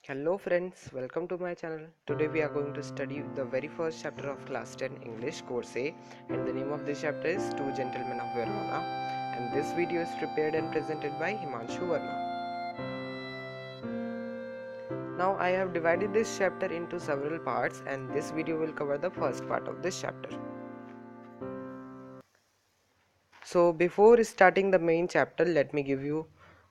Hello friends, welcome to my channel. Today we are going to study the very first chapter of class 10 English course A, and the name of this chapter is Two Gentlemen of Verona, and this video is prepared and presented by Himanshu Verma. Now I have divided this chapter into several parts, and this video will cover the first part of this chapter. So before starting the main chapter, let me give you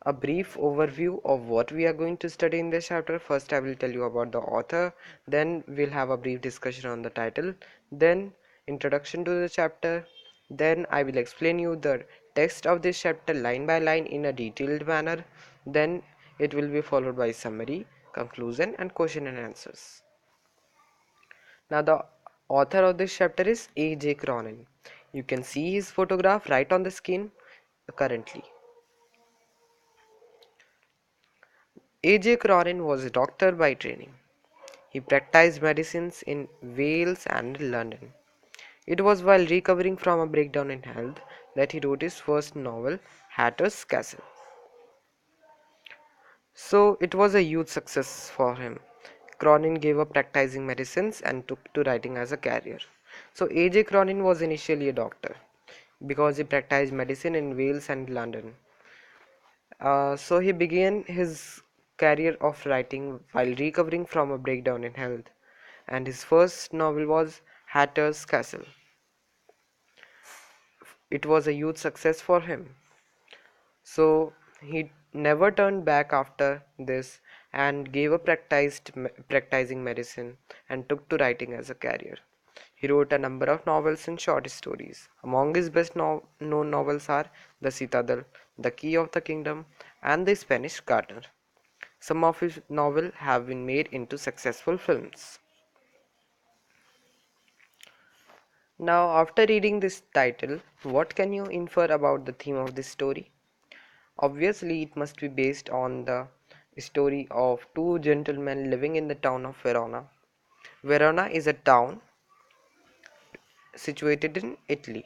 a brief overview of what we are going to study in this chapter. First I will tell you about the author, then we'll have a brief discussion on the title, then introduction to the chapter, then I will explain you the text of this chapter line by line in a detailed manner, then it will be followed by summary, conclusion and question and answers. Now the author of this chapter is A.J. Cronin. You can see his photograph right on the screen currently. A.J. Cronin was a doctor by training. He practiced medicines in Wales and London. It was while recovering from a breakdown in health that he wrote his first novel, Hatter's Castle. So it was a huge success for him. Cronin gave up practicing medicines and took to writing as a career. So A.J. Cronin was initially a doctor because he practiced medicine in Wales and London. So he began his career of writing while recovering from a breakdown in health, and his first novel was Hatter's Castle. It was a huge success for him. So he never turned back after this and gave up practicing medicine and took to writing as a career. He wrote a number of novels and short stories. Among his best known novels are The Citadel, The Key of the Kingdom, and The Spanish Gardener. Some of his novels have been made into successful films. Now, after reading this title, what can you infer about the theme of this story? Obviously, it must be based on the story of two gentlemen living in the town of Verona. Verona is a town situated in Italy,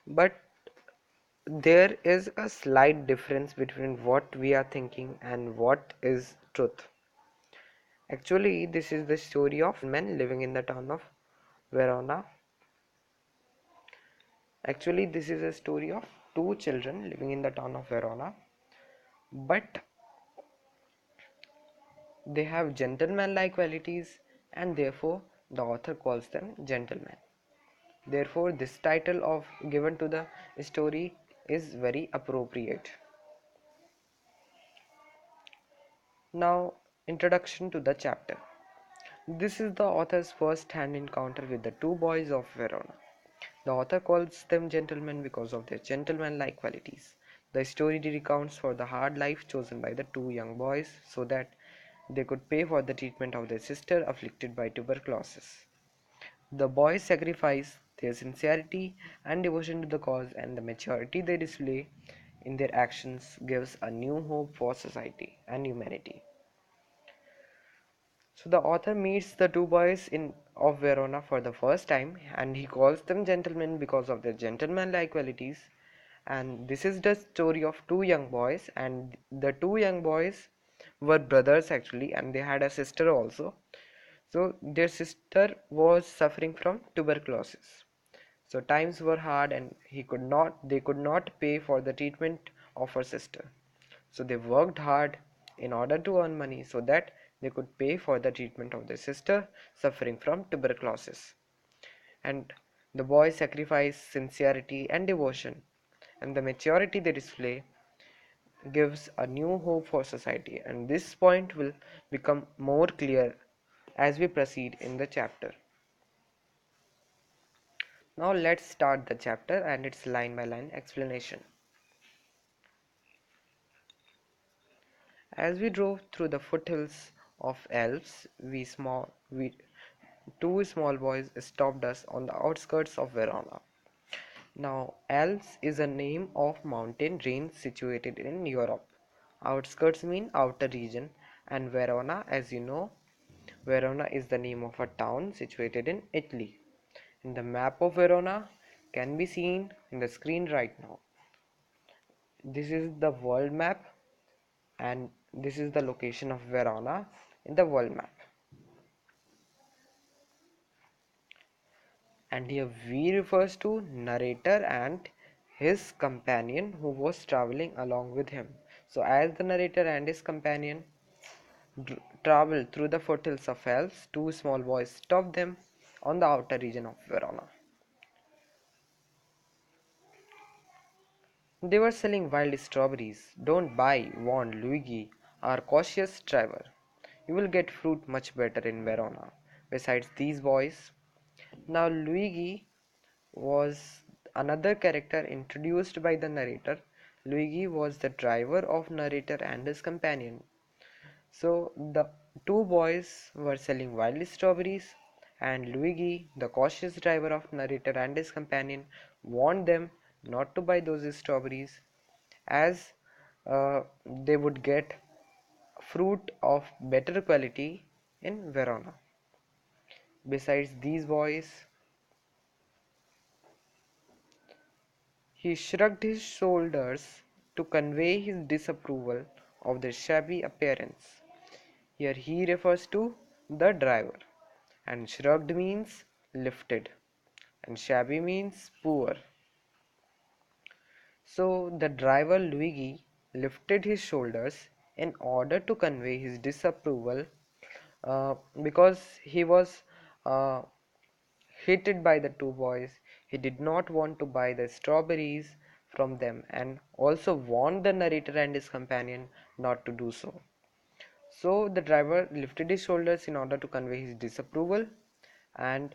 but there is a slight difference between what we are thinking and what is truth. Actually, this is the story of men living in the town of Verona. Actually, this is a story of two children living in the town of Verona, but they have gentleman-like qualities, and therefore the author calls them gentlemen. Therefore, this title of given to the story is very appropriate. Now, introduction to the chapter. This is the author's first-hand encounter with the two boys of Verona. The author calls them gentlemen because of their gentleman-like qualities. The story recounts for the hard life chosen by the two young boys so that they could pay for the treatment of their sister afflicted by tuberculosis. The boys sacrifice their sincerity and devotion to the cause, and the maturity they display in their actions gives a new hope for society and humanity. So the author meets the two boys in of Verona for the first time, and he calls them gentlemen because of their gentleman-like qualities. And this is the story of two young boys, and the two young boys were brothers actually, and they had a sister also. So their sister was suffering from tuberculosis. So times were hard, and they could not pay for the treatment of her sister. So they worked hard in order to earn money so that they could pay for the treatment of their sister suffering from tuberculosis. And the boys sacrifice sincerity and devotion, and the maturity they display gives a new hope for society. And this point will become more clear as we proceed in the chapter. Now let's start the chapter and its line by line explanation. As we drove through the foothills of Alps, two small boys stopped us on the outskirts of Verona. Now, Alps is a name of mountain range situated in Europe. Outskirts mean outer region, and Verona, as you know, Verona is the name of a town situated in Italy. And the map of Verona can be seen in the screen right now. This is the world map, and this is the location of Verona in the world map. And here V refers to narrator and his companion who was traveling along with him. So as the narrator and his companion traveled through the foothills of Alps, two small boys stopped them on the outer region of Verona. They were selling wild strawberries. Don't buy, warned Luigi, our cautious driver. You will get fruit much better in Verona. Besides these boys, now Luigi was another character introduced by the narrator. Luigi was the driver of narrator and his companion. So the two boys were selling wild strawberries, and Luigi, the cautious driver of narrator and his companion, warned them not to buy those strawberries as they would get fruit of better quality in Verona. Besides these boys, he shrugged his shoulders to convey his disapproval of their shabby appearance. Here he refers to the driver, and shrugged means lifted, and shabby means poor. So the driver Luigi lifted his shoulders in order to convey his disapproval because he was uh, hated by the two boys. He did not want to buy the strawberries from them and also warned the narrator and his companion not to do so. So the driver lifted his shoulders in order to convey his disapproval, and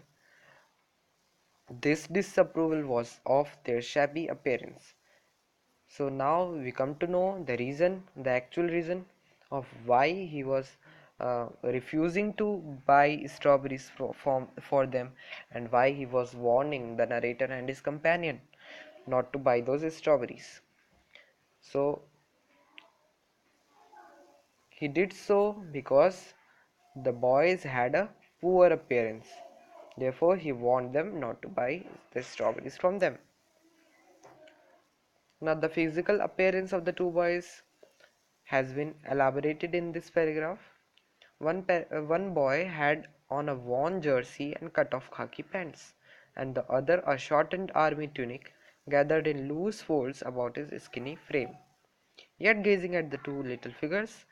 this disapproval was of their shabby appearance. So now we come to know the reason, the actual reason of why he was refusing to buy strawberries for them, and why he was warning the narrator and his companion not to buy those strawberries. So he did so because the boys had a poor appearance. Therefore, he warned them not to buy the strawberries from them. Now, the physical appearance of the two boys has been elaborated in this paragraph. One boy had on a worn jersey and cut-off khaki pants, and the other a shortened army tunic gathered in loose folds about his skinny frame. Yet gazing at the two little figures,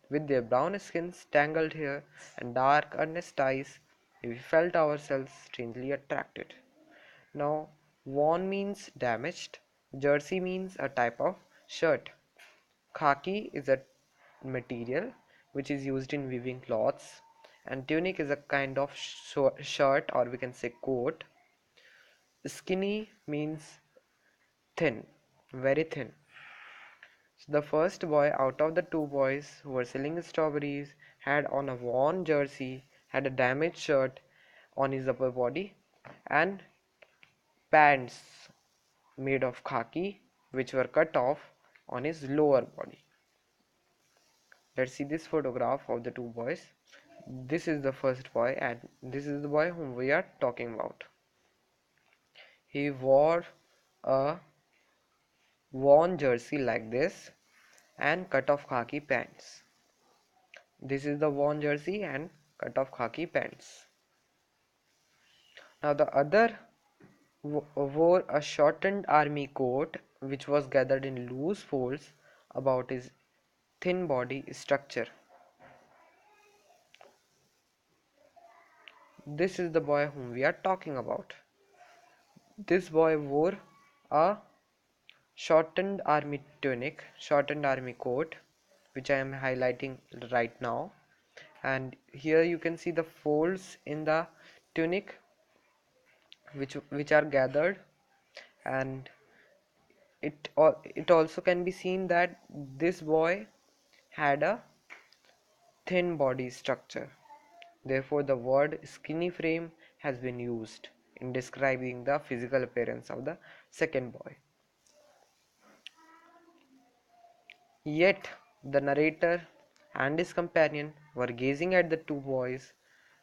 with their brown skins, tangled hair, and dark earnest eyes, we felt ourselves strangely attracted. Now, worn means damaged, jersey means a type of shirt, khaki is a material which is used in weaving cloths, and tunic is a kind of shirt, or we can say coat. Skinny means thin, very thin. So the first boy out of the two boys who were selling strawberries had on a worn jersey, had a damaged shirt on his upper body, and pants made of khaki which were cut off on his lower body. Let's see this photograph of the two boys. This is the first boy, and this is the boy whom we are talking about. He wore a worn jersey like this and cut off khaki pants. This is the worn jersey and cut off khaki pants. Now the other wore a shortened army coat which was gathered in loose folds about his thin body structure. This is the boy whom we are talking about. This boy wore a shortened army tunic, shortened army coat, which I am highlighting right now. And here you can see the folds in the tunic which are gathered, and it also can be seen that this boy had a thin body structure. Therefore, the word skinny frame has been used in describing the physical appearance of the second boy. Yet, the narrator and his companion were gazing at the two boys.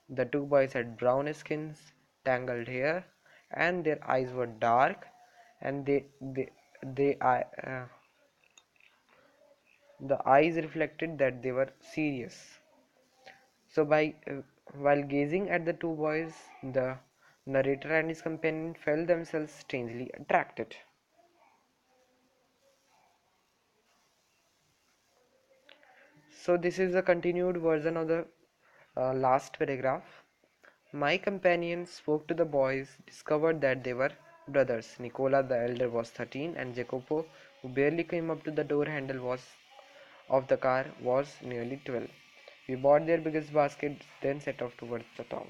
The two boys had brown skins, tangled hair, and their eyes were dark, and they the eyes reflected that they were serious. So, while gazing at the two boys, the narrator and his companion felt themselves strangely attracted. So, this is a continued version of the last paragraph. My companions spoke to the boys, discovered that they were brothers. Nicola the elder was 13 and Jacopo, who barely came up to the door handle of the car, was nearly 12. We bought their biggest baskets, then set off towards the town.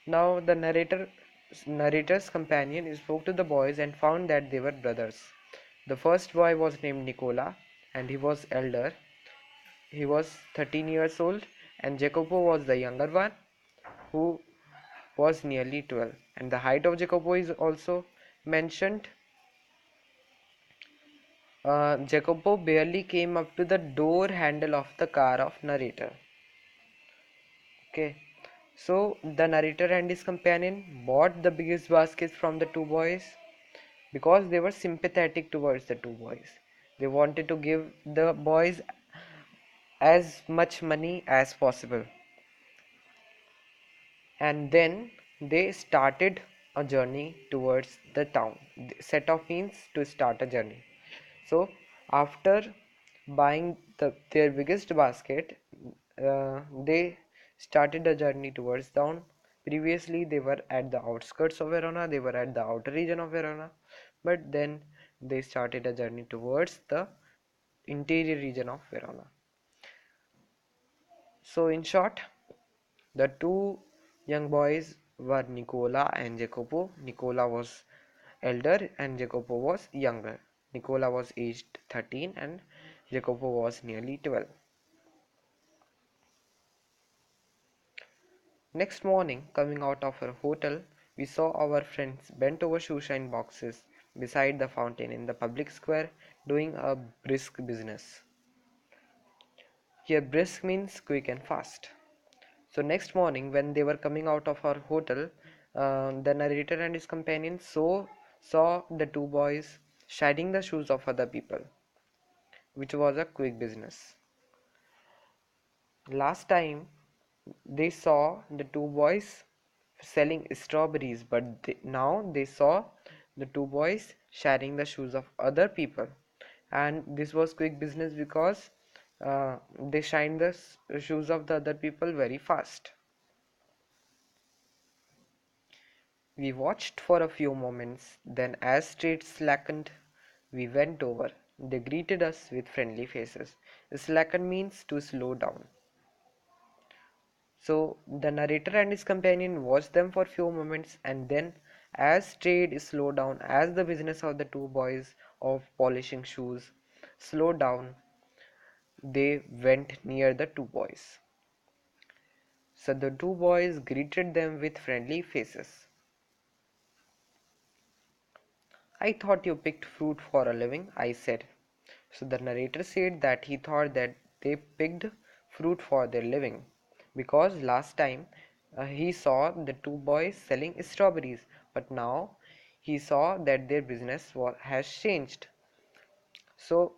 Now the narrator's companion spoke to the boys and found that they were brothers. The first boy was named Nicola and he was elder. He was 13 years old, and Jacopo was the younger one who was nearly 12, and the height of Jacopo is also mentioned. Jacopo barely came up to the door handle of the car of narrator. Okay, so the narrator and his companion bought the biggest baskets from the two boys because they were sympathetic towards the two boys. They wanted to give the boys as much money as possible, and then they started a journey towards the town. Set off means to start a journey. So after buying their biggest basket, they started a journey towards town. Previously they were at the outskirts of Verona, they were at the outer region of Verona, but then they started a journey towards the interior region of Verona. So in short, the two young boys were Nicola and Jacopo. Nicola was elder and Jacopo was younger. Nicola was aged 13 and Jacopo was nearly 12. Next morning, coming out of our hotel, we saw our friends bent over shoeshine boxes beside the fountain in the public square doing a brisk business. Here, brisk means quick and fast. So next morning, when they were coming out of our hotel, the narrator and his companion saw the two boys shining the shoes of other people, which was a quick business. Last time, they saw the two boys selling strawberries, but now they saw the two boys shining the shoes of other people, and this was quick business because they shined the shoes of the other people very fast. We watched for a few moments, then as street slackened, we went over. They greeted us with friendly faces. Slacken means to slow down. So the narrator and his companion watched them for a few moments, and then as trade slowed down, as the business of the two boys of polishing shoes slowed down, they went near the two boys. So the two boys greeted them with friendly faces. I thought you picked fruit for a living, I said. So the narrator said that he thought that they picked fruit for their living because last time he saw the two boys selling strawberries, but now he saw that their business has changed. So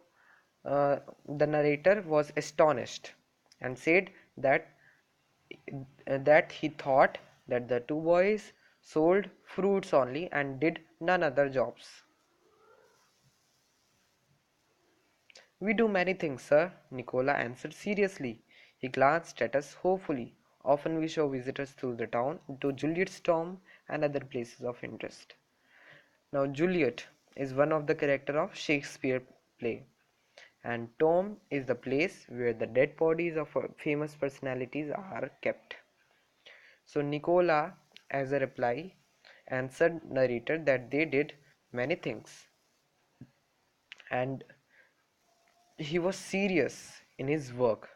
the narrator was astonished and said that he thought that the two boys sold fruits only and did none other jobs. We do many things, sir, Nicola answered seriously. He glanced at us hopefully. Often we show visitors through the town to Juliet's tomb and other places of interest. Now Juliet is one of the characters of Shakespeare play, and tomb is the place where the dead bodies of famous personalities are kept. So Nicola, as a reply, answered narrator that they did many things, and he was serious in his work.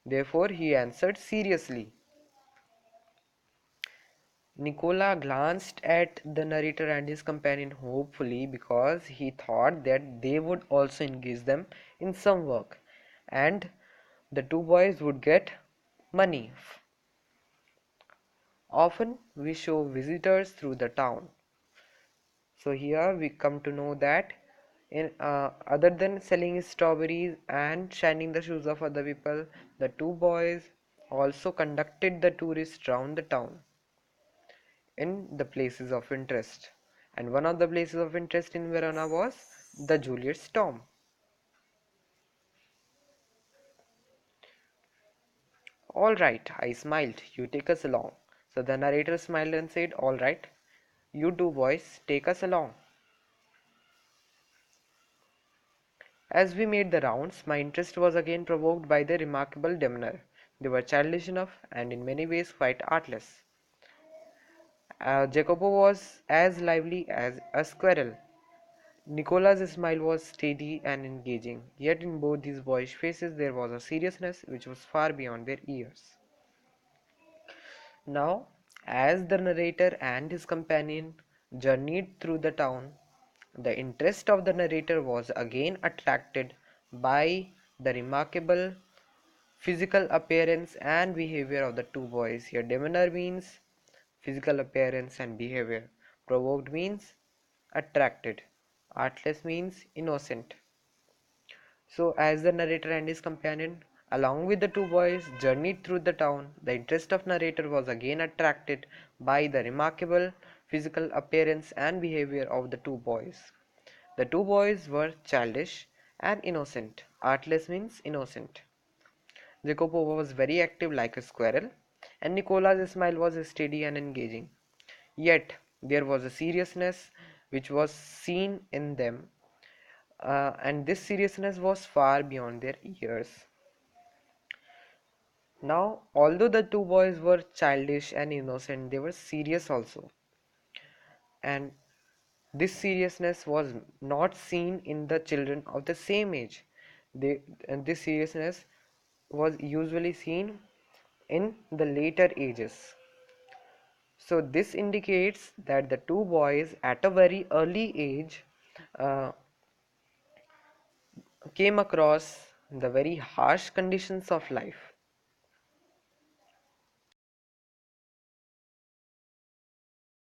Therefore, he answered seriously. Nicola glanced at the narrator and his companion hopefully because he thought that they would also engage them in some work and the two boys would get money. Often we show visitors through the town. So here we come to know that Other than selling strawberries and shining the shoes of other people, the two boys also conducted the tourists round the town in the places of interest. And one of the places of interest in Verona was the Juliet's tomb. All right, I smiled. You take us along. So the narrator smiled and said, all right, you two boys, take us along. As we made the rounds, my interest was again provoked by their remarkable demeanor. They were childish enough and in many ways quite artless. Jacopo was as lively as a squirrel. Nicola's smile was steady and engaging, yet in both these boyish faces there was a seriousness which was far beyond their years. Now, as the narrator and his companion journeyed through the town, the interest of the narrator was again attracted by the remarkable physical appearance and behavior of the two boys. Here, demeanor means physical appearance and behavior. Provoked means attracted. Artless means innocent. So, as the narrator and his companion, along with the two boys, journeyed through the town, the interest of narrator was again attracted by the remarkable physical appearance and behavior of the two boys. The two boys were childish and innocent. Artless means innocent. Jacopo was very active like a squirrel, and Nicola's smile was steady and engaging. Yet there was a seriousness which was seen in them, and this seriousness was far beyond their years. Now, although the two boys were childish and innocent, they were serious also, and this seriousness was not seen in the children of the same age. And this seriousness was usually seen in the later ages. So this indicates that the two boys at a very early age uh, came across the very harsh conditions of life.